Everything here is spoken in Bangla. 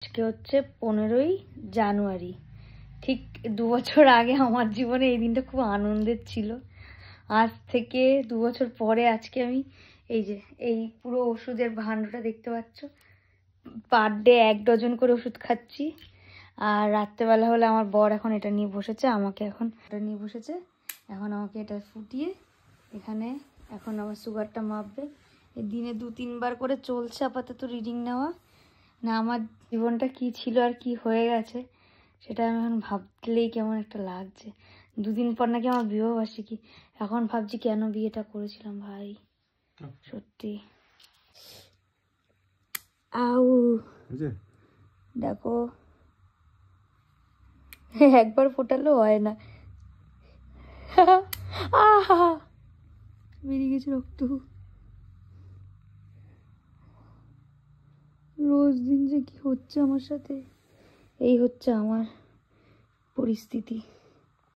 আজকে হচ্ছে 15ই জানুয়ারি। ঠিক 2 বছর আগে আমার জীবনে এই দিনটা খুব আনন্দের ছিল। আজ থেকে 2 বছর পরে আজকে আমি এই যে এই পুরো ওষুধের ভাণ্ডটা দেখতে পাচ্ছ, পার ডে 1 ডজন করে ওষুধ খাচ্ছি। আর রাত্রেবেলা হলে আমার বর এখন এটা নিয়ে বসেছে, এখন আমাকে এটা ফুটিয়ে এখানে এখন আমার সুগারটা মাপবে। দিনে 2-3 বার করে চলছে আপাতত রিডিং নেওয়া। না আমার জীবনটা কি ছিল আর কি হয়ে গেছে সেটা আমি এখন ভাবলেই কেমন একটা লাগছে। 2 দিন পর নাকি আমার বিবাহবার্ষিকী। এখন ভাবছি কেন বিয়েটা করেছিলাম ভাই, সত্যি। আউ দেখো, একবার ফোটালেও হয় না। আহা, বেরিয়ে গেছে রক্ত। রোজ দিন যে কি হচ্ছে আমার সাথে, এই হচ্ছে আমার পরিস্থিতি।